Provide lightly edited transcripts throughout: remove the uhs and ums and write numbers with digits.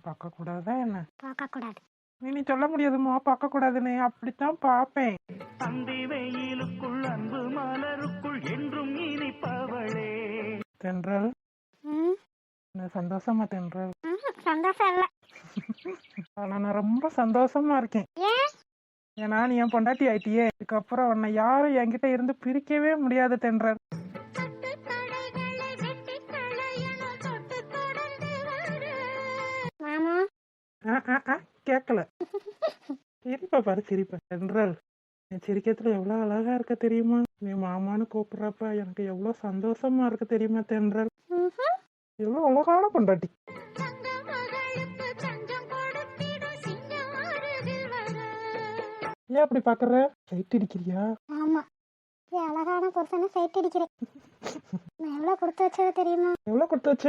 பார்க்க கூடாதா என்ன? பார்க்க கூடாது. நீ சொல்ல முடியாதுமா பார்க்க கூடாதுன்னு. அப்படித்தான் பாப்பேன். அந்தி வெயிலுக்குள் அன்பு மலருக்குள் என்றும் இனிப்பவளே. தென்றல் சந்தோஷமா? தென்றல் சந்தோஷம் இல்ல. ஆனா நான் ரொம்ப சந்தோஷமா இருக்கேன். ஏன்னா நீ என் பொண்டாட்டி ஆயிட்டியே. இதுக்கப்புறம் உன்னை யாரும் என்கிட்ட இருந்து பிரிக்கவே முடியாது தென்றல். கேக்கல. சிரிப்பா பாரு சிரிப்பா. தென்றல் என் சிரிக்கிறதுல எவ்வளவு அழகா இருக்க தெரியுமா? நீ மாமான்னு கூப்பிடுறப்ப எனக்கு எவ்வளவு சந்தோஷமா இருக்க தெரியுமா தென்றல்? எவ்வளவு அழகான பொண்டாட்டி. ஏன் அப்படி பாக்குற? சைட் அடிக்கிறியா? ஆமா, அழகான புருஷனை சைட் அடிக்கிறேன். நான் எவ்வளவு கொடுத்து வச்சது தெரியுமா? எவ்வளவு கொடுத்து வச்ச?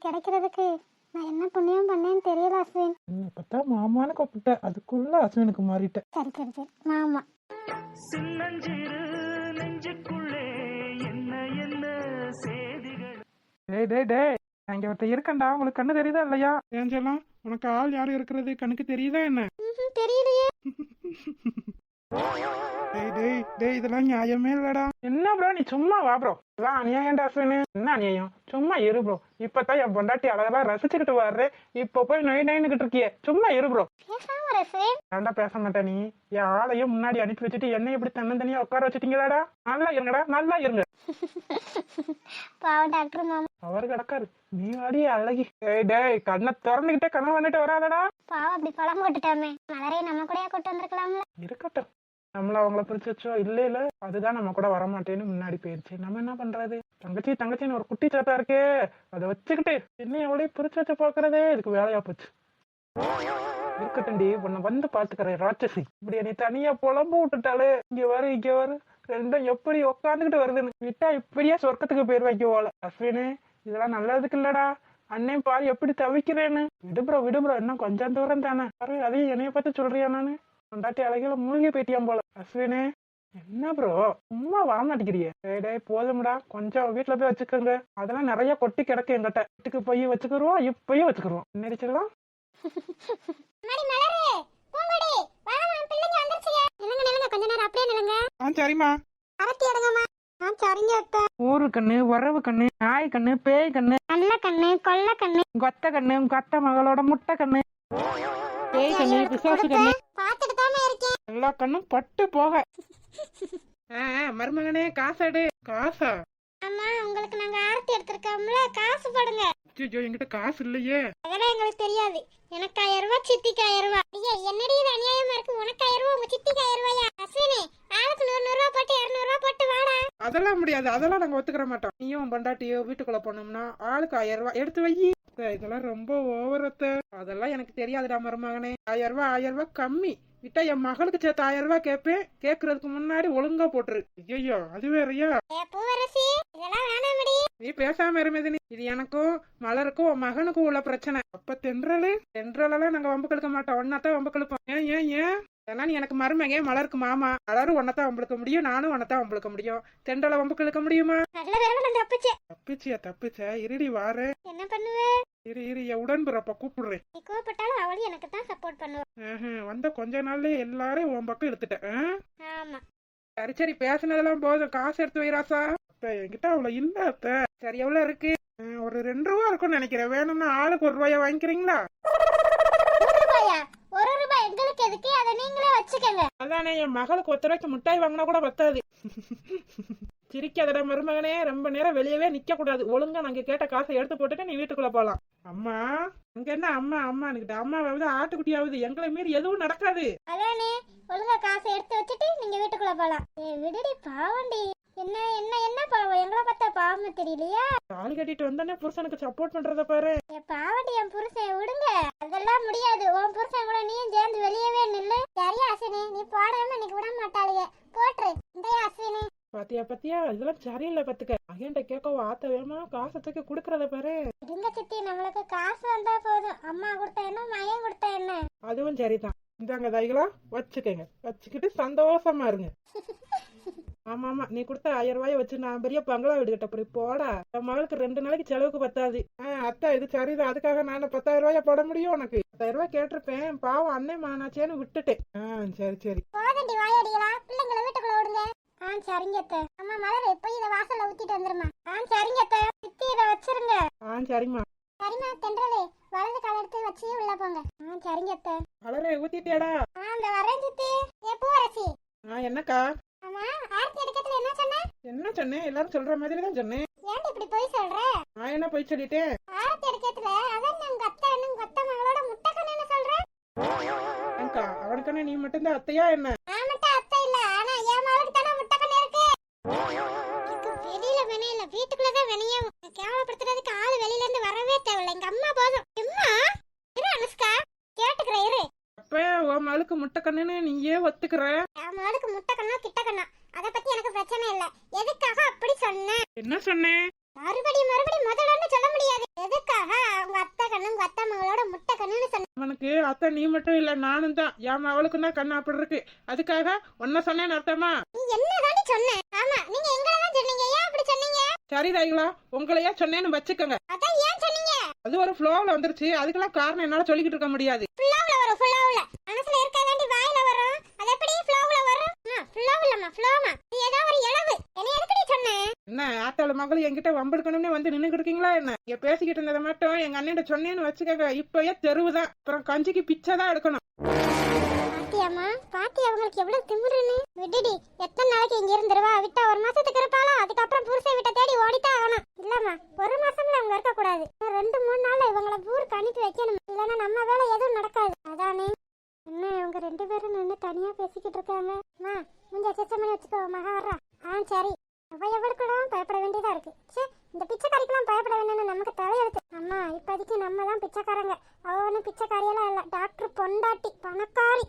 கிடைக்கிறதுக்கு நான் என்ன புண்ணியம் பண்ணேன்னு தெரியல அஸ்வின். இப்பதான் மாமான்னு கூப்பிட்ட, அதுக்குள்ள அஸ்வினுக்கு மாறிட்ட. சரி சரி சரி மாமா. டேய் டேய் டேய், அங்க ஒருத்தர் இருக்கண்டா. உங்களுக்கு கண்ணு தெரியுதா இல்லையா? ஏஞ்சலாம், உனக்கு ஆள் யாரும் இருக்கிறது கண்ணுக்கு தெரியுதா என்ன? தெரியலையே. இதெல்லாம் நியாயமே இல்லடா. என்ன ப்ரோ நீ சும்மா வா ப்ரோ. இதெல்லாம் அநியாயம்டா அஸ்வினு. என்ன அநியாயம்? சும்மா இரு ப்ரோ. இப்பதான் என் பொண்டாட்டி அழகா ரசிச்சுக்கிட்டு வர்றே. இப்ப போய் நொய் நொயின்னுகிட்டு இருக்கியே. சும்மா இரு ப்ரோ. ஏன்டா பேச மாட்டேன் நீ? என் ஆளையும் முன்னாடி அனுப்பி வச்சுட்டு என்ன இப்படி தன்னந்தனியா உட்கார வச்சுட்டீங்களாடா? நல்லா இருங்கடா, நல்லா இருங்க. பாவம் டாக்டர் மாமா அவர் கிடக்காரு. நீ வாடி அழகி. டேய் கண்ணை திறந்துகிட்டே கனவு வந்துட்டு வராதடா. பாவம் அப்படி பழம் போட்டுட்டாமே. மலரே நம்ம கூட கூட்டு வந்திருக்கலாம்ல. இருக்கட்டும், நம்மள அவங்கள பிரிச்சு வச்சோ இல்ல அதுதான் நம்ம கூட வரமாட்டேன்னு முன்னாடி போயிருச்சு. நம்ம என்ன பண்றது? தங்கச்சின்னு ஒரு குட்டி சாத்தா இருக்கே, அதை வச்சுக்கிட்டு என்ன எவ்வளவு பிரிச்சு வச்சு பாக்குறதே இதுக்கு வேலையா போச்சு. இருக்கட்டும்டி, உன்னை வந்து பாத்துக்கிறேன் ராட்சசி. இப்படி என்னை தனியா புலம்பு விட்டுட்டாலே. இங்க வரு ரெண்டும் எப்படி உட்காந்துக்கிட்டு வருதுன்னு. விட்டா இப்படியே சொர்க்கத்துக்கு பேர் வைக்க போல. அஸ்வினு இதெல்லாம் நல்லதுக்கு இல்லடா. அண்ணன் பாரு எப்படி தவிக்கிறேன்னு. விடுபுறோம் இன்னும் கொஞ்சம் தூரம் தானே. பாரு அதையும் என்னைய பார்த்து சொல்றியா? நானு கொண்டாட்டி அழகில மூழ்கி போயிட்டியாம் போல. அஸ்வினு என்ன ப்ரோ சும்மா வரமாட்டேங்கிறிய? டேய் போதும்டா, கொஞ்சம் வீட்டுல போய் வச்சுக்கோங்க. அதெல்லாம் நிறைய கொட்டி கிடக்கு எங்கிட்ட. வீட்டுக்கு போய் வச்சுக்கிருவோம், இப்பயும் வச்சுக்கிருவோம். நினைச்சுக்கலாம். சரிம்மா. ஊரு கண்ணு, உறவு கண்ணு, நாய் கண்ணு, பேய் கண்ணு, நல்ல கண்ணு, கொல்ல கண்ணு, கொத்த கண்ணு, கொத்த மகளோட முட்டை கண்ணு, பேய் கண்ணு, பிசாசு கண்ணு, எல்லா கண்ணும் பட்டு போக. மருமகனே காசாடு. காசா? அம்மா உங்களுக்கு நாங்க ஆரத்தி எடுத்திருக்கோம்ல, காசு போடுங்க. என்கிட்ட காசு இல்லையே. அதெல்லாம் எங்களுக்கு தெரியாது. எனக்கு 1000 ரூபாய், சித்திக்கு 1000 ரூபாய். ஐயா என்னடி இது அநியாயமா இருக்கு? உனக்கு 1000 ரூபாய், உங்க சித்திக்கு 1000 ரூபாயா? அஸ்வினி ஆளுக்கு 100 ரூபாய் போட்டு 200 ரூபாய் போட்டு வாடா. அதெல்லாம் முடியாது, அதெல்லாம் நாங்க ஒத்துக்கிற மாட்டோம். நீயும் பொண்டாட்டியோ வீட்டுக்குள்ள போனோம்னா ஆளுக்கு 1000 ரூபாய் எடுத்து வை. இதெல்லாம் ரொம்ப ஓவரத்த. அதெல்லாம் எனக்கு தெரியாதுடா மருமகனே. 1000 ரூபாய் கம்மி. விட்டா என் மகளுக்கு சேர்த்து 1000 ரூபாய் கேட்பேன். கேக்குறதுக்கு முன்னாடி ஒழுங்கா போட்டுரு. ஐயோ அது வேறையா? நீ பேசாம இருமேதினி. இது எனக்கும் மலருக்கும் உன் மகனுக்கும் உள்ள பிரச்சனை. அப்ப தென்றலெல்லாம் நாங்க வம்பு கழுக்க மாட்டோம். ஒன்னாத்தான் வம்பு கழுப்போம். ஏன் ஏன்னா நீ எனக்கு மருமக, மலருக்கு மாமா. மலரும் ஒன்னதான் வம்புழுக்க முடியும், நானும் ஒன்னதான் வம்புழுக்க முடியும். தென்றலை வம்பு கழுக்க முடியுமா? தப்பிச்ச இருடி வாரு. என்ன பண்ணுவே? இரு என் உடன்பிறப்ப கூப்பிடுறேன். கூப்பிட்டாலும் அவளும் எனக்கு தான் சப்போர்ட் பண்ணுவா. வந்த கொஞ்ச நாள்லயே எல்லாரும் உன் பக்கம் எடுத்துட்டேன். சரி பேசுனதெல்லாம் போதும். காசு எடுத்து வைராசா. என்கிட்ட அவ்வளவு இல்ல அத்த. சரி எவ்வளவு இருக்கு? ஒரு 2 ரூபா இருக்கும்னு நினைக்கிறேன். வேணும்னா ஆளுக்கு 1 ரூபாயா வாங்கிக்கிறீங்களா? 1 ரூபாய் எங்களுக்கு எதுக்கு? அதை நீங்களே வச்சுக்கங்க. அதானே, என் மகளுக்கு 1 ரூபாய்க்கு மிட்டாய் வாங்கினா கூட பத்தாது. சிரிக்காதடா மருமகனே. ரொம்ப நேரம் வெளியவே நிக்க கூடாது. ஒழுங்கா நாங்க கேட்ட காசை எடுத்து போட்டுட்டு நீ வீட்டுக்குள்ள போலாம். அம்மா அங்க என்ன அம்மா நிக்கிட்ட? அம்மாவது ஆட்டுக்குட்டியாவது. எங்களை மீறி எதுவும் நடக்காது. அதானே, ஒழுங்கா காசை எடுத்து வச்சுட்டு நீங்க வீட்டுக்குள்ள போலாம். விடுடி பாவண்டி. என்ன பாவம்? எங்களை பார்த்தா பாவமா தெரியலையா? தாலி கட்டிட்டு வந்தானே புருஷனுக்கு சப்போர்ட் பண்றத பாரு. பாவண்டி என் புருஷன் விடுங்க. அதெல்லாம் முடியாது. உன் புருஷன் கூட நீயும் சேர்ந்து வெளியவே நில்லு. சரியா அஸ்வினி? நீ போடாம இன்னைக்கு விட மாட்டாளுங்க. போட்டுரு. இந்த அஸ்வினி பாத்தியா பாத்தியா இதெல்லாம் சரியில்லை பாத்துக்க. அகேண்ட கேட்க ஆத்த வேமா காசத்துக்கு குடுக்கறத பாரு. இருங்க சித்தி, நம்மளுக்கு காசு வந்தா போதும். அம்மா கொடுத்தா என்ன, மயம் கொடுத்தா என்ன? அதுவும் சரிதான். இந்தாங்க தைகளா வச்சுக்கங்க, வச்சுக்கிட்டு சந்தோஷமா இருங்க. ஆமா ஆமா, நீ கொடுத்த 1000 ரூபாய வச்சு நான் பெரிய பங்களா வீடு கட்ட போறேன். போடா, என் மகளுக்கு 2 நாளைக்கு செலவுக்கு பத்தாது. அத்தா இது சரிதான். அதுக்காக நான் 10,000 ரூபாய போட முடியும் உனக்கு? 10,000 ரூபாய் கேட்டிருப்பேன், பாவம் அண்ணே மானாச்சேன்னு விட்டுட்டேன். சரி சரி. போதண்டி வாயடிகளா, பிள்ளைங்களை வீட்டுக்குள்ள விடுங்க. சரிங்க அத்தை. அம்மா மலர் போய் இதை வாசல்ல ஊத்திட்டு வந்துருமா. சரிங்க அத்தை. சித்தி இதை வச்சிருங்க. சரிம்மா. சரிம்மா. தென்றலே வலது கால எடுத்து வச்சு உள்ள போங்க. சரிங்க அத்தை. கலரை ஊத்திட்டியாடா? அந்த வரேன் சித்தி. பூவரசி. என்னக்கா? ஆமா, ஆர்த்தி எடுக்கத்துல என்ன சொன்ன? என்ன சொன்னேன்? எல்லாரும் சொல்ற மாதிரி தான் சொன்னேன். ஏன்டி இப்படி போய் சொல்ற? நான் என்ன போய் சொல்லிட்டேன்? ஆர்த்தி எடுக்கத்துல அதான் உங்க அத்தை உங்க அத்தை மகளோட முட்டை கண்ணு சொல்ற. அக்கா, அவனுக்கான நீ மட்டும்தான் அத்தையா என்ன? நான் மட்டும் அத்தை இல்ல, ஆனா என் மகளுக்கு தானே முட்டை கண்ணு இருக்கு. வெளியில வெனையில, வீட்டுக்குள்ளதான் வெனையும். கேவலப்படுத்துறதுக்கு ஆளு வெளியில இருந்து வரவே தேவையில்ல. எங்க அம்மா போதும். அம்மா இரு அனுஷ்கா, கேட்டுக்கிறேன் இரு. அப்ப உன் மகளுக்கு முட்டை கண்ணுன்னு நீயே ஒத்துக்கிற? என் மகளுக்கு முட்டை கண்ணா கிட்ட கண்ணா அத பத்தி எனக்கு பிரச்சனை இல்ல. எதுக்காக அப்படி சொன்னேன்? என்ன சொன்னேன்? மறுபடியும் முதல்ல சொல்ல முடியாது. எதுக்காக உங்க அத்தை கண்ணு உங்க அத்தை மகளோட முட்டை கண்ணுன்னு சொன்ன? அவனுக்கு அத்தை நீ மட்டும் இல்ல, நானும் தான். என் மகளுக்கும் தான் கண்ணு அப்படி இருக்கு. அதுக்காக ஒன்ன சொன்னேன்னு அர்த்தமா? நீ என்னதாண்டி சொன்ன? ஆமா, நீங்க எங்களதான் சொன்னீங்க. ஏன் அப்படி சொன்னீங்க? சரி தைகளா, உங்களையா சொன்னேன்னு வச்சுக்கோங்க. அதான் ஏன் சொன்னீங்க? அது ஒரு ஃப்ளோவில் வந்துருச்சு. அதுக்கெல்லாம் காரணம் என்னால சொல்லிக்கிட்டு இருக்க முடியாது. ஃப்ளோவுல வரும். ஃப்ளோவுல மனசுல இருக்காதாண்டி வாயில வரும். அது எப்படி ஃப்ளோவுல வரும்? ஃப்ளோவுலமா ஃப்ளோமா நீ ஏதோ ஒரு இளவு. என்ன எதுக்கு சொன்ன? என்ன ஆத்தாளு மகளும் என்கிட்ட வம்பெடுக்கணும்னு வந்து நின்னுட்டு இருக்கீங்களா என்ன? இங்க பேசிக்கிட்டு இருந்ததை மட்டும் எங்க அண்ணன் சொன்னேன்னு வச்சுக்கோங்க, இப்பயே தெருவுதான். அப்புறம் கஞ்சிக்கு பிச்சை தான் எடுக்கணும். பாத்தியாமா, பாத்தி அவங்களுக்கு எவ்வளவு திமிருன்னு. விடுடி, எத்தனை நாளைக்கு இங்க இருந்துருவா? விட்டா ஒரு மாசத்துக்கு இருப்பாளா? அதுக்கப்புறம் புருஷன் வீட்டை தேடி ஓடித்தான் ஆகணும். இல்லம்மா, ஒரு மாசம்ல அவங்க இருக்க கூடாது. 2-3 நாள்ல இவங்களை ஊருக்கு அனுப்பி வைக்கணும். இல்லன்னா நம்ம வேலை எதுவும் நடக்காது. அதானே. என்ன இவங்க 2 பேரும் நின்று தனியா பேசிக்கிட்டு இருக்காங்க? முஞ்ச சிஸ்டம் வச்சுக்கோ, மகா வர்றா. சரி. அவ எவ்வளவுக்கும் பயப்பட வேண்டியதா இருக்கு. இந்த பிச்சைக்காரிக்கெல்லாம் பயப்பட வேணும்னு நமக்கு தலையெழுத்து. அம்மா, இப்போதைக்கு நம்ம தான் பிச்சைக்காரங்க. அவ ஒன்னும் பிச்சைக்காரியெல்லாம் இல்ல, டாக்டர் பொண்டாட்டி, பணக்காரி.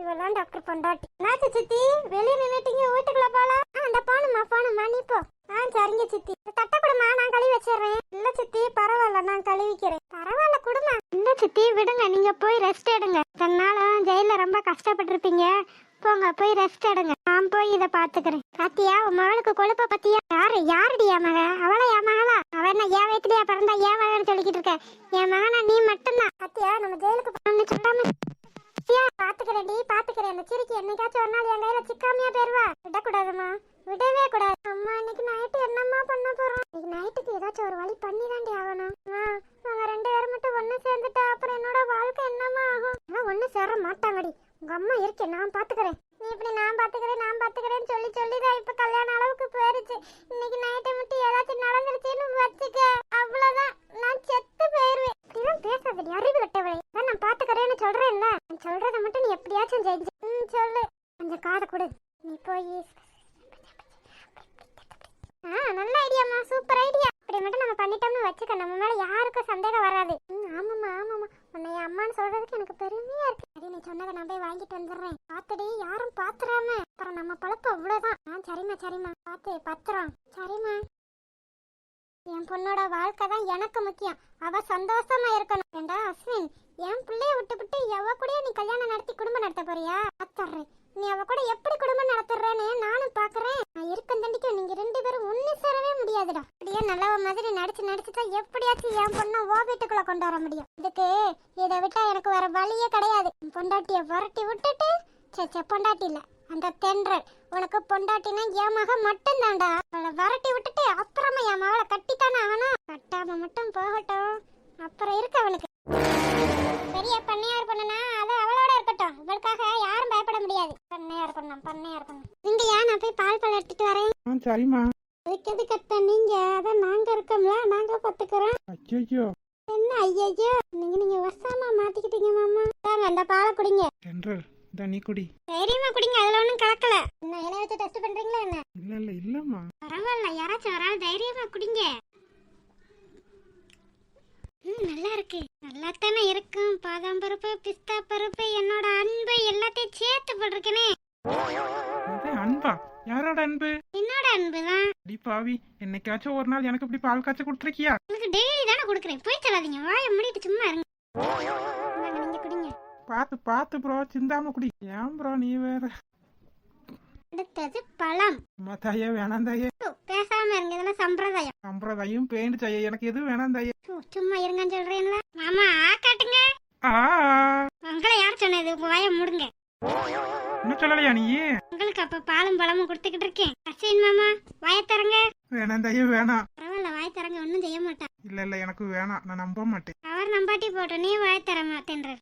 இவெல்லாம் டாக்டர் பொண்டாட்டி. நாச்சு சித்தி, வெளியே நின்னுட்டீங்க, வீட்டுக்குள்ள போலாம். அந்த போனுமா நீ போ. சரிங்க சித்தி. தட்ட கொடுமா, நான் கழுவி வச்சிடுறேன். இல்ல சித்தி, பரவாயில்ல, நான் கழுவிக்கிறேன். பரவாயில்ல, குடுமா. இல்ல சித்தி, விடுங்க, நீங்க போய் ரெஸ்ட் எடுங்க. தன்னாலும் ஜெயில ரொம்ப கஷ்டப்பட்டிருப்பீங்க. போங்க, போய் ரெஸ்ட் எடுங்க. நான் போய் இதை பாத்துக்கிறேன். பாத்தியா, உன் மகளுக்கு கொழுப்ப பத்தியா? யாருடி என் மக? அவளா என் மகளா? அவ என்ன என் வயிற்றுலயா பிறந்தா என் மகன்னு சொல்லிக்கிட்டு இருக்க? என் மகனா நீ மட்டும்தான். பாத்தியா, நம்ம ஜெயிலுக்கு போகணும்னு சொல்லாம பாத்துக்கிறேன்டி, பாத்துக்கிறேன். அந்த சிரிக்கி என்னைக்காச்சும் ஒரு நாள் என் கையில சிக்காமையா போயிருவா. விடக்கூடாதுமா, விடவே கூடாது. அம்மா, இன்னைக்கு நைட்டு என்னம்மா பண்ண போறோம்? இன்னைக்கு நைட்டுக்கு ஏதாச்சும் ஒரு வழி பண்ணி தாண்டி ஆகணும். அவங்க 2 பேரும் மட்டும் ஒண்ணு சேர்ந்துட்டா அப்புறம் என்னோட வாழ்க்கை என்னமா ஆகும்? ஒண்ணு சேர மாட்டாங்கடி. உங்க அம்மா இருக்கேன், நான் பாத்துக்கிறேன். நீ இப்படி நான் பாத்துக்கிறேன்னு சொல்லிதான் இப்ப கல்யாண அளவுக்கு போயிருச்சு. இன்னைக்கு நைட்டை மட்டும் ஏதாச்சும் நடந்துருச்சுன்னு வச்சுக்க, அவ்வளவுதான், நான் செத்து போயிருவேன். இப்படிதான் பேசாதடி, அறிவு கட்டவளே. நான் பாத்துக்கிறேன்னு சொல்றேன்ல, நான் சொல்றதை மட்டும் நீ எப்படியாச்சும் செஞ்சு சொல்லு. கொஞ்சம் காதை கொடு. நீ போய் நல்ல ஐடியாமா, சூப்பர் ஐடியா. இப்படி மட்டும் நம்ம பண்ணிட்டோம்னு வச்சுக்க, நம்ம மேல யாருக்கும் சந்தேகம் வராது. ஆமாமா, உன்னை அம்மான்னு சொல்றதுக்கு எனக்கு பெருமையா இருக்கு. சரி, நீ சொன்னதை நான் போய் வாங்கிட்டு வந்துடுறேன். பாத்துடி, யாரும் பாத்துறாம, அப்புறம் நம்ம பழக்கம் அவ்வளவுதான். சரிம்மா, பாத்து பத்திரம். சரிம்மா. என் பொண்ணோட வாழ்க்கை தான் எனக்கு முக்கியம். அவ சந்தோஷமா இருக்கணும். ஏண்டா அஸ்வின், என் பிள்ளைய விட்டுவிட்டு எவ கூட நீ கல்யாணம் நடத்தி குடும்பம் நடத்த போறியா? பாத்துறேன், நீ அவ கூட எப்படி குடும்பம் நடத்துறேன்னு நானும் பாக்குறேன். நான் இருக்கும் தண்டிக்கும் நீங்க 2 பேரும் ஒண்ணு சேரவே முடியாதுடா. அப்படியே நல்லவ மாதிரி நடிச்சுதான் எப்படியாச்சும் என் பொண்ணை ஓ வீட்டுக்குள்ள கொண்டு வர முடியும். இதுக்கு இதை விட்டா எனக்கு வேற வழியே கிடையாது. பொண்டாட்டிய விரட்டி விட்டுட்டு, பொண்டாட்டி இல்ல, அந்த தென்றல் உனக்கு பொண்டாட்டினா என் மக மட்டும் தான்டா. அவளை விரட்டி விட்டுட்டு அப்புறமா என் மகளை கட்டித்தானே ஆகணும். கட்டாம மட்டும் போகட்டும், அப்புறம் இருக்கு அவனுக்கு. பெரிய பண்ணையார் பண்ணனா அது அவளோட இருக்கட்டும். இவளுக்காக யாரும் பயப்பட முடியாது. பண்ணையார் பண்ண இங்கயா, நான் போய் பால் பழம் எடுத்துட்டு வரேன். சரிம்மா. அதுக்கு எது கட்ட நீங்க? அதான் நாங்க இருக்கோம்ல, நாங்க பாத்துக்கிறோம். ஐயோ என்ன ஐயோ, நீங்க வருஷமா மாத்திக்கிட்டீங்க மாமா. அந்த பாலை குடிங்க. தென்றல், நீ குடி. தைரியமா குடிங்க, அதுல ஒண்ணும் கலக்கல. என்ன இலைய வச்சு டெஸ்ட் பண்றீங்களா என்ன? இல்லம்மா, பரவாயில்ல, யாராச்சும் ஒரு ஆள் தைரியமா குடிங்க. நல்லா இருக்கு, நல்லாத்தானே இருக்கும். பாதாம் பருப்பு, பிஸ்தா பருப்பு, என்னோட அன்பு எல்லாத்தையும் சேர்த்து போட்டிருக்கேனே. அன்பா? யாரோட அன்பு? என்னோட அன்புதான். அடி பாவி, என்னைக்காச்சும் ஒரு நாள் எனக்கு இப்படி பால் காய்ச்சி கொடுத்துருக்கியா? உங்களுக்கு டெய்லி தானே கொடுக்குறேன், போய் சொல்லாதீங்க, வாயை மூடிட்டு சும்மா இருங்க. இந்தாங்க, நீங்க குடிங்க. பாத்து பாத்து ப்ரோ, சிந்தாம குடி. ஏன் ப்ரோ நீ வேற? அடுத்தது பழம். அம்மா தாயே, வேணாம் தாயே. பேசாம இருங்க, இதெல்லாம் சம்பிரதாயம். சம்பிரதாயம் பெயிண்ட் தாயே, எனக்கு எதுவும் வேணாம் தாயே. சும்மா இருங்கன்னு சொல்றேன்ல. மாமா காட்டுங்க. ஆ, உங்களை யார் சொன்னது? உங்க வாயை மூடுங்க. இன்னும் சொல்லலையா நீ? உங்களுக்கு அப்ப பாலும் பழமும் கொடுத்துக்கிட்டு இருக்கேன். அஸ்வின் மாமா வாயை தரங்க. வேணாம் தாயே, வேணாம். பரவாயில்ல, வாயை தரங்க, ஒன்னும் செய்ய மாட்டான். இல்ல இல்ல, எனக்கு வேணாம், நான் நம்ப மாட்டேன். அவர் நம்பாட்டி போட்டோம், நீ வாயை தர மாட்டேன்றார்.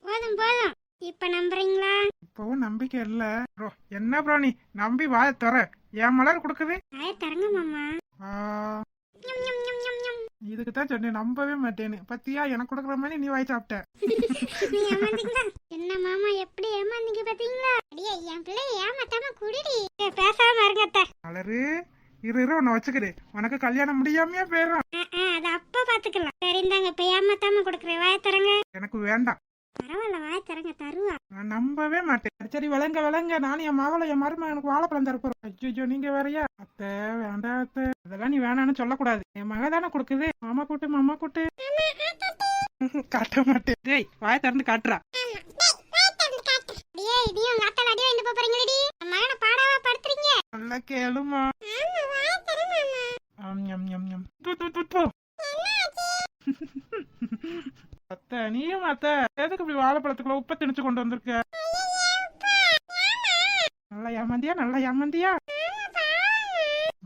போதும் போதும், இப்ப நம்புறீங்களா? இப்பவும் நம்பிக்கை இல்ல ப்ரோ. என்ன ப்ரோ நீ நம்பி வாய தர? என் மலர் கொடுக்குது. வாயை தரங்க மாமா. ஞம், ஞம், ஞம், ஞம், ஞம். இதுக்கு தான் சொன்னேன், நம்பவே மாட்டேன்னு. பத்தியா, எனக்கு கொடுக்குற மாதிரி நீ வாய் சாப்பிட்ட. நீ ஏமாந்தீங்களா? என்ன மாமா எப்படி ஏமாந்தீங்க பாத்தீங்களா? அடியே, என் பிள்ளைய ஏமாத்தாம குடிடி. பேசாம இருங்க அத்தை. மலரு, இரு உன்னை வச்சுக்கிறேன். உனக்கு கல்யாணம் முடியாமையே போயிடும். அது அப்ப பாத்துக்கலாம். சரி இந்தாங்க, இப்ப ஏமாத்தாம கொடுக்குறேன், வாயை தரங்க. எனக்கு வேண்டாம். பரவாயில்ல, வாயை தரங்க, தருவா. நான் நம்பவே மாட்டேன். சரி விளங்க விளங்க, நானும் என் மகளை என் மருமகன் எனக்கு வாழைப்பழம் தரப்போறோம். ஐயோ, நீங்க வேறையா? அத்தை வேண்டாம் அத்தை, அதெல்லாம் நீ வேணான்னு சொல்லக்கூடாது. என் மக தானே கொடுக்குது. மாமா கூட்டு, மாமா கூட்டு. காட்ட மாட்டேன். டேய், வாயை திறந்து காட்டுறா. நல்லா கேளுமா. அத்தை, நீயும் அத்தை எதுக்கு இப்படி வாழைப்பழத்துக்குள்ள உப்பை திணிச்சு கொண்டு வந்திருக்க? நல்லா ஏமாந்தியா, நல்லா ஏமாந்தியா?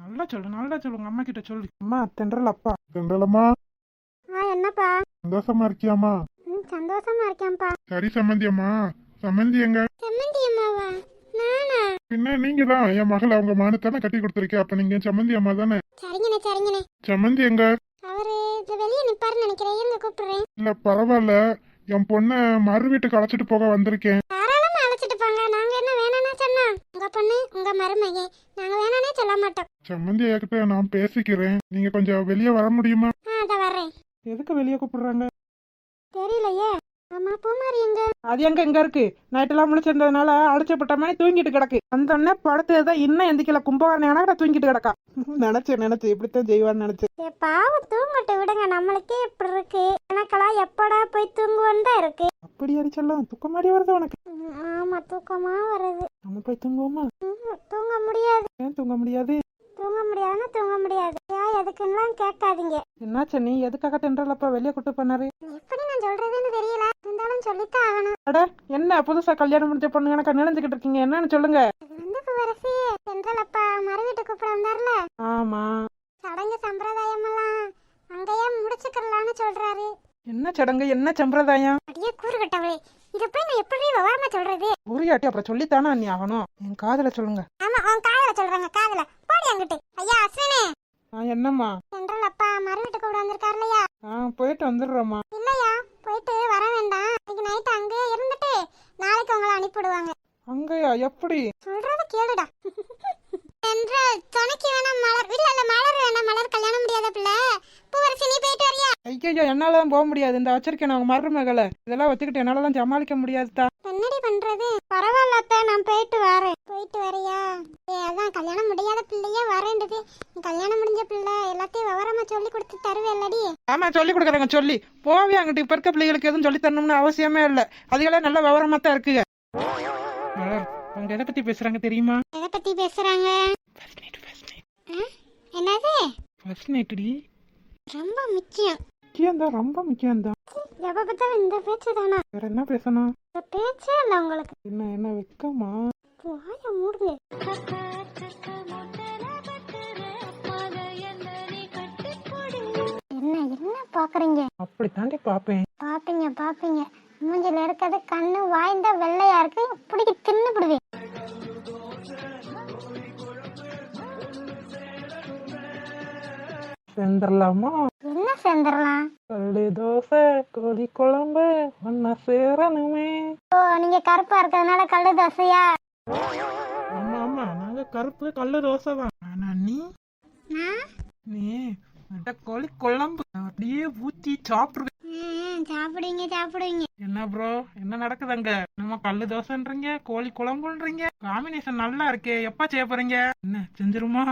நல்லா சொல்லு, நல்லா சொல்லு, உங்க அம்மா கிட்ட சொல்லு. அம்மா, தென்றல் அப்பா. தென்றலம்மா, என்னப்பா? சந்தோஷமா இருக்கியாமா? சந்தோஷமா இருக்கேன்ப்பா. சரி சம்மந்தி அம்மா. சம்மந்தி எங்க? சம்மந்தி அம்மாவா? நானா? பின்ன நீங்க தான் என் மகள், அவங்க மானத்தானே கட்டி கொடுத்துருக்கேன். அப்ப நீங்க சம்மந்தி அம்மா தானே? சரிங்கண்ணே, சரிங்கண்ணே. சம்மந்தி எங்க? அவரு வெளியே நிப்பாருன்னு நினைக்கிறேன், எங்க கூப்பிடுறேன். இல்ல பரவாயில்ல, என் பொண்ண மறு வீட்டுக்கு அழைச்சிட்டு போக வந்திருக்கேன். தாராளமா அழைச்சிட்டு போங்க, நாங்க என்ன வேணாம்னா சொன்னா? உங்க பொண்ணு உங்க மருமகன், நாங்க வேணானே சொல்ல மாட்டோம். சம்மந்தி கிட்ட நான் பேசிக்கிறேன், நீங்க கொஞ்சம் வெளியே வர முடியுமா? அத வரேன். எதுக்கு வெளியே கூப்பிடுறாங்க தெரியலையே. ஆமா, பூமாரி எங்க? அது எங்க இருக்கு? நைட்டெல்லாம் முழிச்சிருந்ததுனால அடிச்சப்பட்ட மாதிரி தூங்கிட்டு கிடக்கு. அந்த அண்ணன் படுத்ததுதான் இன்னும் எந்திக்கல. கும்பகாரன் தூங்கிட்டு கிடக்கா. நினைச்சு இப்படித்தான் செய்வான்னு நினைச்சு. பாவம், தூங்கட்டு விடுங்க, நம்மளுக்கே இப்படி இருக்கு. எனக்கெல்லாம் எப்படா போய் தூங்குவோன்னு தான் இருக்கு. அப்படி அடிச்சலாம் தூக்க மாதிரி வருது உனக்கு? ஆமா, தூக்கமா வருது. நம்ம போய் தூங்குவோமா? தூங்க முடியாது. ஏன் தூங்க முடியாது? தூங்க முடியாதுன்னா தூங்க முடியாது. எதுக்குன்னு கேட்காதீங்க. என்னாச்சு, நீ எதுக்காக தென்றலப்பா வெளியே கூட்டு பண்ணாரு? எப்படி நான் சொல்றதுன்னு தெரியல, இருந்தாலும் சொல்லித்தான் ஆகணும். அட, என்ன புதுசா கல்யாணம் முடிஞ்ச பொண்ணு எனக்கு நினைஞ்சுக்கிட்டு இருக்கீங்க? என்னன்னு சொல்லுங்க. பூவரசி, தென்றலப்பா மறு வீட்டு கூப்பிட வந்தார்ல? ஆமா. சடங்கு சம்பிரதாயம் எல்லாம் அங்கேயே முடிச்சுக்கலாம்னு சொல்றாரு. என்ன சடங்கு, என்ன சம்பிரதாயம்? அடியே கூறு கட்டவளே, இத போய் நான் எப்படி விவரமா சொல்றது? உரியாட்டி அப்புறம் சொல்லித்தானே நீ ஆகணும். என் காதல சொல்லுங்க. ஆமா, உன் காதல சொல்றாங்க. காதல போடி அங்கிட்டு. ஐயா அஸ்வினே. என்னம்மா? தென்றலப்பா மறு வீட்டு கூப்பிட வந்திருக்காருலையா? போயிட்டு வந்துடுறோம்மா. இல்லையா, போயிட்டு வர வேண்டாம். இன்னைக்கு நைட் அங்கேயே இருந்துட்டு நாளைக்கு உங்களை அனுப்பிடுவாங்க. அங்கயா? எப்படி? சொல்றது கேளுடா. என்ற துணைக்கு வேணா மலர், இல்ல மலர் வேணா, மலர் கல்யாணம் முடியாத பிள்ளை. பூவரசி நீ போயிட்டு வரியா? ஐயோ, என்னாலதான் போக முடியாது. இந்த வச்சிருக்கேன் அவங்க மருமகளை, இதெல்லாம் வச்சுக்கிட்டு என்னாலதான் சமாளிக்க முடியாதுதா. என்னடி பண்றது? பரவாயில்ல அத்தை, நான் போயிட்டு வரேன். போயிட்டு வரியா? அதான் கல்யாணம் முடியாத பிள்ளையே வரேன்றது. கல்யாணம் முடிஞ்ச பிள்ளை எல்லாத்தையும் விவரமா சொல்லி கொடுத்து தருவேல்லடி. ஆமா, சொல்லி கொடுக்குறாங்க. சொல்லி போவே அங்கிட்டு. இப்ப இருக்க பிள்ளைகளுக்கு எதுவும் சொல்லி தரணும்னு அவசியமே இல்ல. அதுகளே நல்ல விவரமா தான் இருக்குங்க. அவங்க எதை பத்தி பேசுறாங்க தெரியுமா? எதை பத்தி பேசுறாங்க? என்னது? First nighty. ரொம்ப முக்கியம். முக்கியம்தான், ரொம்ப முக்கியம்தான். எப்ப பார்த்தாலும் இந்த பேச்சு தானா? வேற என்ன பேசணும்? இந்த பேச்சே இல்ல உங்களுக்கு. என்ன வெக்கமா? வாய மூடுங்க. என்ன பாக்குறீங்க? அப்படி தாண்டி பாப்பேன். பாப்பீங்க. மூஞ்சில இருக்கிறது கண்ணு வாய்ந்த வெள்ளையா இருக்கு. பிடிக்க தின்னு பிடுவேன். சேர்ந்துடலாமா? என்ன சேர்ந்துடலாம்? கல்லு தோசை கோழி குழம்பு ஒன்னா சேரணுமே. ஓ, நீங்க கருப்பா இருக்கிறதுனால கல்லு தோசையா? ஆமா ஆமா, நாங்க கருப்பு கல்லு தோசை தான். ஆனா நீ கோழி குழம்பு அப்படியே ஊத்தி சாப்பிடுவேன். சாப்பிடுவீங்க சாப்பிடுவீங்க. என்ன ப்ரோ, என்ன நடக்குது அங்க? நம்ம கல்லு தோசைன்றீங்க, கோழி குழம்புன்றீங்க, காம்பினேஷன் நல்லா இருக்கே. எப்ப செய்ய போறீங்க? என்ன செஞ்சிருமா?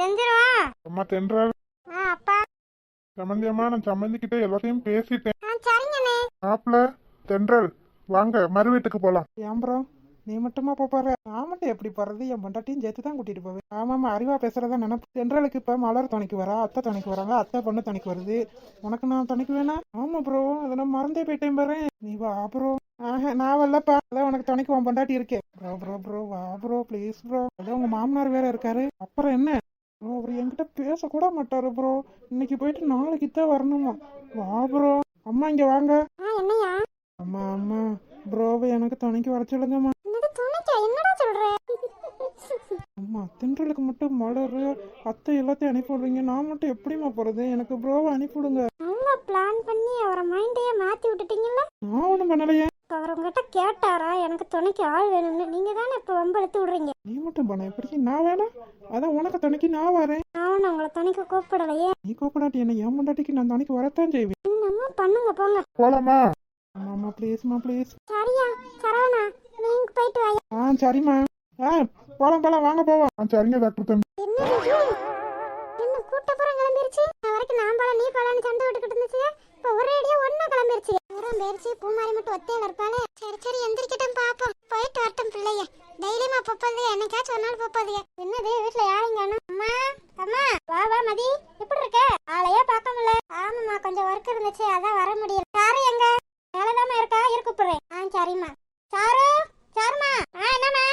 செஞ்சிருவோம். அம்மா தென்றல், அப்பா. சம்மந்தி அம்மா, நான் சம்மந்தி கிட்ட எல்லாத்தையும் பேசிட்டேன். சரிங்கண்ணே. மாப்பிள்ள தென்றல், வாங்க மறு வீட்டுக்கு போலாம். ஏன் ப்ரோ, நீ மட்டுமா போற? நான் மட்டும் எப்படி போறது? என் பொண்டாட்டியும் சேர்த்து தான் கூட்டிட்டு போவேன். ஆமாமா, அறிவா பேசுறதா நினைப்பு. தென்றலுக்கு இப்ப மலர் துணைக்கு வரா, அத்தை துணைக்கு வராங்க, அத்தை பொண்ணு துணைக்கு வருது. உனக்கு நான் துணைக்கு வேணா? ஆமா ப்ரோ, அதை நான் மறந்தே போயிட்டேன் பாரு. நீ வா ப்ரோ. நான் வரலப்பா, அதான் உனக்கு துணைக்கு உன் பொண்டாட்டி இருக்கே. ப்ரோ ப்ரோ ப்ரோ வா ப்ரோ, ப்ளீஸ் ப்ரோ. அதான் உங்க மாமனார் வேற இருக்காரு. அப்புறம் என்ன ப்ரோ, அவர் என்கிட்ட பேசக்கூட மாட்டாரு ப்ரோ. இன்னைக்கு போயிட்டு நாளைக்கு தான் வரணுமா? வா ப்ரோ. அம்மா இங்க வாங்க. என்னையா? அம்மா அம்மா, ப்ரோவை எனக்கு துணைக்கு வர சொல்லுங்கம்மா. என்னடா சொல்ற? அம்மா, தென்றலுக்கு மட்டும் மலர் அத்தை எல்லாத்தையும் அனுப்பி விடுறீங்க, நான் மட்டும் எப்படிமா போறது? எனக்கு ப்ரோவை அனுப்பிவிடுங்க. நல்லா பிளான் பண்ணி அவரை மைண்டையே மாத்தி விட்டுட்டீங்கல்ல. நான் ஒண்ணும் பண்ணலையே. அவர் உங்ககிட்ட கேட்டாரா எனக்கு துணைக்கு ஆள் வேணும்னு? நீங்க தானே இப்ப வம்பெடுத்து விடுறீங்க. நீ மட்டும் பண்ண எப்படி? நான் வேணா? அதான் உனக்கு துணைக்கு நான் வரேன். நான் உங்களை துணைக்கு கூப்பிடலையே. நீ கூப்பிடாட்டி என்ன? என் பொண்டாட்டிக்கு நான் துணைக்கு வரத்தான் செய்வேன். என்னமோ பண்ணுங்க போங்க. போலாமா? ஆமாம்மா, ப்ளீஸ்மா ப்ளீஸ். சரியா சரவணா, நீங்க போயிட்டு வாங்க. சரிம்மா. போலாம் போலாம், வாங்க போவோம். சரிங்க டாக்டர் தம்பி. என்ன கூட்டப்புறம் கிளம்பிருச்சு? வரைக்கும் நான் போல நீ போலான்னு சண்டை விட்டுக்கிட்டு இருந்துச்சு. இப்ப ஒரே அடியா ஒன்னா கிளம்பிருச்சு. நேரம் பேரிச்சு, பூமாரி மட்டும் ஒத்தையில இருப்பாளே. சரி சரி, எந்திரிக்கட்டும் பாப்போம். போயிட்டு வரட்டும் பிள்ளைய. டெய்லியுமா போப்பது? என்னைக்காச்சும் ஒரு நாள் போப்பது. என்னது வீட்டுல யாரும் காணும்? அம்மா அம்மா, வா வா மதி, எப்படி இருக்க? ஆளையா பார்க்க முடியல. ஆமாம்மா, கொஞ்சம் ஒர்க் இருந்துச்சு, அதான் வர முடியல. சாரு எங்க? வேலைதாம இருக்கா? கூப்பிடுறேன். சரிம்மா. சாரு சாருமா. என்னம்மா?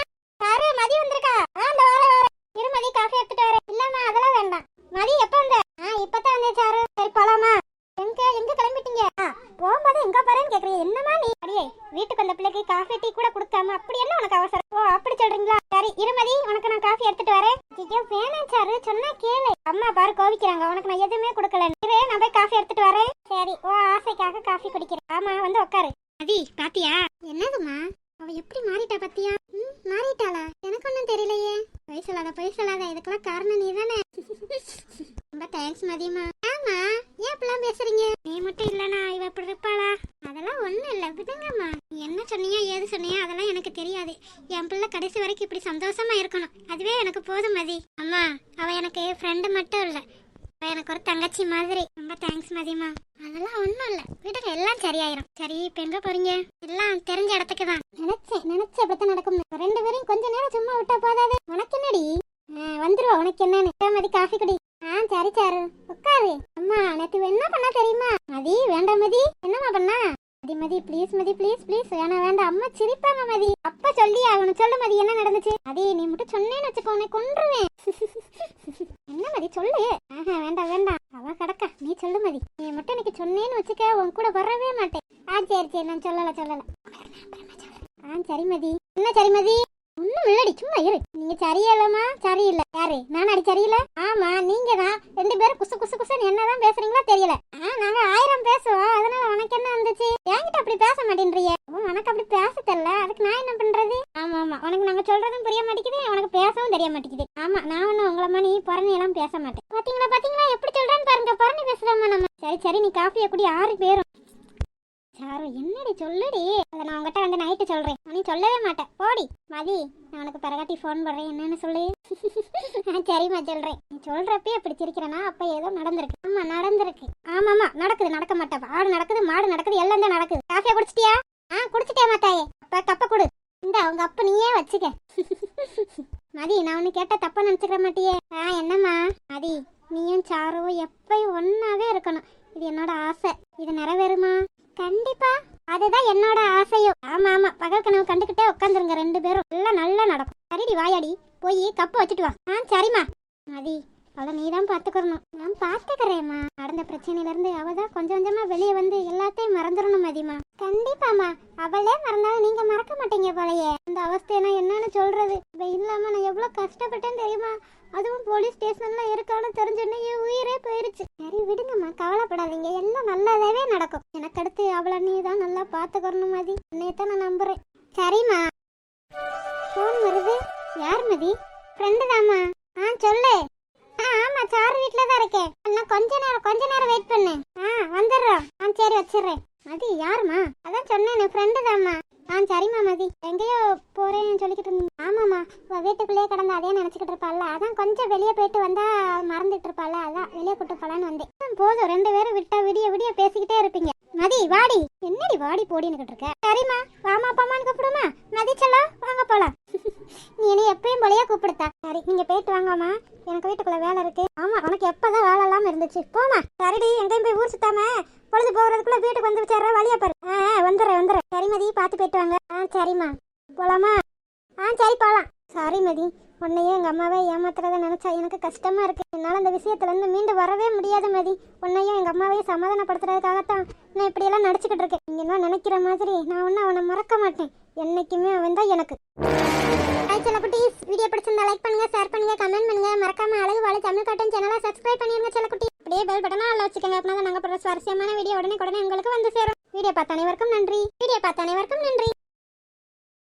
சாரு, மதி வந்திருக்கா? இந்த வர இரு மதி, காஃபி எடுத்துட்டு வரேன். இல்லம்மா அதெல்லாம் வேண்டாம். மதி எப்ப வந்த? இப்பதான் வந்தேன் சாரு. சரி போலாமா? எங்க கிளம்பிட்டீங்க? போகும்போது எங்க போறேன்னு கேக்குறீங்க. என்னமா நீ? அடியே, வீட்டுக்கு வந்த பிள்ளைக்கு காஃபி டீ கூட கொடுக்காம அப்படி என்ன உனக்கு அவசரம்? ஓ அப்படி சொல்றீங்களா? சரி இருமதி, உனக்கு நான் காஃபி எடுத்துட்டு வரேன். ஐயோ வேணாம் சாரு, சொன்னா கேளு. அம்மா பாரு கோவிக்கிறாங்க, உனக்கு நான் எதுவுமே கொடுக்கல. இரு, நான் போய் காஃபி எடுத்துட்டு வரேன். சரி, ஓ ஆசைக்காக காஃபி குடிக்கிறேன். ஆமா வந்து உட்காரு. மதி பாத்தியா? என்னதுமா அவ எப்படி மாறிட்டா பாத்தியா? மாறிட்டாளா? எனக்கு ஒன்னும் தெரியலையே. பொய் சொல்லாத, இதுக்கெல்லாம் காரணம் நீ தானே. ரொம்ப தேங்க்ஸ் மதியம்மா. ஆமா, ஏன் இப்பெல்லாம் பேசுறீங்க? நீ மட்டும் இல்லனா இவ இப்படி இருப்பாளா? அதெல்லாம் ஒண்ணும் இல்ல, விடுங்கம்மா. நீ என்ன சொன்னியோ ஏது சொன்னியோ அதெல்லாம் எனக்கு தெரியாது. என் பிள்ளை கடைசி வரைக்கும் இப்படி சந்தோஷமா இருக்கணும், அதுவே எனக்கு போதும் மதி. அம்மா, அவ எனக்கு ஃப்ரெண்டு மட்டும் இல்ல, எனக்கு ஒரு தங்கச்சி மாதிரி. ரொம்ப தேங்க்ஸ் மதியம்மா. அதெல்லாம் ஒண்ணும் இல்ல, விடுங்க, எல்லாம் சரியாயிரும். சரி, இப்ப எங்க போறீங்க? எல்லாம் தெரிஞ்ச இடத்துக்கு தான். நினைச்ச இப்படித்தான் நடக்கும். ரெண்டு பேரும் கொஞ்ச நேரம் சும்மா விட்டா போதாது. உனக்கு என்னடி? வந்துருவா, உனக்கு என்னன்னு. மதி காஃபி குடி. சரி சாரு, உட்காரு. அம்மா, நேத்து என்ன பண்ணா தெரியுமா? மதி வேண்டாம் மதி. என்னம்மா பண்ணா? மதி மதி ப்ளீஸ் மதி, ப்ளீஸ் ப்ளீஸ், வேண்டாம் அம்மா சிரிப்பாங்க மதி. அப்பா சொல்லி அவனு சொல்லு மதி, என்ன நடந்துச்சு? மதி நீ மட்டும் சொன்னேன்னு வச்சுக்கோ, உன்னை கொன்றுவேன். என்ன மதி சொல்லு. வேண்டாம் அவ கிடக்கா, நீ சொல்லு மதி. நீ மட்டும் எனக்கு சொன்னேன்னு வச்சுக்க, உன் கூட வரவே மாட்டேன். சரி நான் சொல்லல. சரி மதி. என்ன சரி மதி? ஒண்ணும் இல்லடி, சும்மா இரு. நீங்க சரியில்லமா? சரியில்லை. யாரு? நான் அடி சரியில்லை? ஆமா நீங்க தான். ரெண்டு பேரும் குசு குசு குசுன்னு என்னதான் பேசுறீங்களோ தெரியல. நாங்க 1000 பேசுவோம், அதனால உனக்கு என்ன வந்துச்சு? என்கிட்ட அப்படி பேச மாட்டேன்றீங்க. உனக்கு அப்படி பேச தெரியல, அதுக்கு நான் என்ன பண்றது? ஆமா உனக்கு நாங்க சொல்றதும் புரிய மாட்டேங்குது, உனக்கு பேசவும் தெரிய மாட்டேங்குது. ஆமா, நான் ஒன்னும் உங்களை மாதிரி புறணி எல்லாம் பேச மாட்டேன். பாத்தீங்களா எப்படி சொல்றேன்னு பாருங்க. புறணி பேசுறாமா நம்ம. சரி நீ காஃபியை குடி, 6 பேரும். சாரு என்னடி சொல்லுடி. அதை நான் உங்ககிட்ட வந்து நைட்டு சொல்றேன், நீ சொல்லவே மாட்டேன். போடி மதி, நான் உனக்கு பிறகாட்டி ஃபோன் பண்றேன், என்னன்னு சொல்லு. சரிம்மா சொல்றேன். நீ சொல்றப்பே அப்படி சிரிக்கிறனா, அப்ப ஏதோ நடந்திருக்கு. ஆமா நடந்திருக்கு. ஆமா நடக்குது, நடக்க மாட்டேன். ஆடு நடக்குது, மாடு நடக்குது, எல்லாம் தான் நடக்குது. காஃபியா குடிச்சிட்டியா? குடிச்சிட்டே மாத்தாயே. அப்ப கப்ப கொடு. இந்த அவங்க அப்ப நீயே வச்சுக்க. மதி, நான் ஒண்ணு கேட்டா தப்பா நினைச்சுக்கிற மாட்டியே? என்னம்மா? மதி, நீயும் சாருவும் எப்பயும் ஒன்னாவே இருக்கணும், இது என்னோட ஆசை. இது நிறைவேறுமா? கண்டிப்பா, அதுதான் என்னோட ஆசையும். ஆமா பகல் கனவு கண்டுகிட்டே உட்காந்துருங்க ரெண்டு பேரும், எல்லாம் நல்லா நடக்கும். சரிடி, வாயாடி, போய் கப்பு வச்சுட்டு வா. சரிம்மா. மதி, அவளை நீ தான் பாத்துக்கணும். நான் பாத்துக்கிறேம்மா. நடந்த பிரச்சனையில இருந்து அவதான் கொஞ்சம் கொஞ்சமா வெளியே வந்து எல்லாத்தையும் மறந்துடணும் மதிமா. கண்டிப்பாமா, அவளே மறந்தாலும் நீங்க மறக்க மாட்டீங்க போலயே. இந்த அவஸ்தைனா என்னன்னு சொல்றது. இப்ப இல்லாம நான் எவ்வளவு கஷ்டப்பட்டேன்னு தெரியுமா? அதுவும் போலீஸ் ஸ்டேஷன்ல இருக்கான்னு தெரிஞ்சோன்னே என் உயிரே போயிருச்சு. சரி விடுங்கம்மா, கவலைப்படாதீங்க, எல்லாம் நல்லாவே நடக்கும். எனக்கு அடுத்து அவளை நீ தான் நல்லா பாத்துக்கணும் மதி, என்னையத்தான் நான் நம்புறேன். சரிம்மா. போன் வருது. யார் மதி? ஃப்ரெண்டு தாம்மா. சொல்லு. ஆமா சாரு வீட்டுல தான் இருக்கேன். கொஞ்ச நேரம் வெயிட் பண்ணு. வந்துடுறோம். சரி வச்சு வச்சிடுறேன். மதி யாருமா? அதான் சொன்னேன் ஃப்ரெண்டு தாம்மா. சரிம்மா மதி. எங்கேயோ போறேன்னு சொல்லிக்கிட்டு இருந்தேன். ஆமாம்மா, வீட்டுக்குள்ளேயே கிடந்தா அதே நினச்சிக்கிட்டு இருப்பாள்ல, அதான் கொஞ்சம் வெளியே போயிட்டு வந்தா மறந்துட்டு இருப்பாள்ல, அதான் வெளியே கூட்டு போலான்னு வந்தேன். போதும், 2 பேரும் விட்டா விடிய விடிய பேசிக்கிட்டே இருப்பீங்க. மதி வாடி. என்னடி வாடி போடின்னு இருக்க? சரிம்மா, வாமா அப்பாமான்னு கூப்பிடுமா? மதி செல்லம் வாங்க போலாம். நீ என்ன எப்பயும் போலயே கூப்பிடுத்தா. சரி, நீங்க போயிட்டு வாங்கம்மா, எனக்கு வீட்டுக்குள்ள வேலை இருக்கு. ஆமா, உனக்கு எப்பதான் வேலை இல்லாம இருந்துச்சு, போமா. சரிடி, எங்கேயும் போய் ஊர் சுத்தாம பொழுது போகிறதுக்குள்ள வீட்டுக்கு வந்து வச்சிடுற, வழியா பாரு. வந்துடுறேன். சரி மதி, பார்த்து போயிட்டு வாங்க. சரிம்மா, போலாமா? சரி போலாம். சாரி மதி, உன்னையே எங்க அம்மாவே ஏமாத்துறத நினைச்சா எனக்கு கஷ்டமா இருக்கு. என்னால அந்த விஷயத்துல இருந்து மீண்டு வரவே முடியாது மதி. உன்னையும் எங்க அம்மாவையும் சமாதானப்படுத்துறதுக்காகத்தான் நான் இப்படியெல்லாம் நடிச்சுக்கிட்டு இருக்கேன். நீங்க என்ன நினைக்கிற மாதிரி நான் ஒன்னும் அவனை மறக்க மாட்டேன். என்னைக்குமே அவன் தான் எனக்கு. சில குட்டீஸ், வீடியோ பிடிச்சிருந்தா லைக் பண்ணுங்க, ஷேர் பண்ணுங்க, கமெண்ட் பண்ணுங்க. மறக்காம அழகு வாழ தமிழ் காட்டன் சேனலை சப்ஸ்கிரைப் பண்ணிருங்க சில குட்டி. அப்படியே பெல் பட்டனா ஆல்ல வச்சுக்கோங்க. அப்படின்னா நாங்க போடுற சுவாரஸ்யமான வீடியோ உடனே உங்களுக்கு வந்து சேரும். வீடியோ பார்த்த அனைவருக்கும் நன்றி.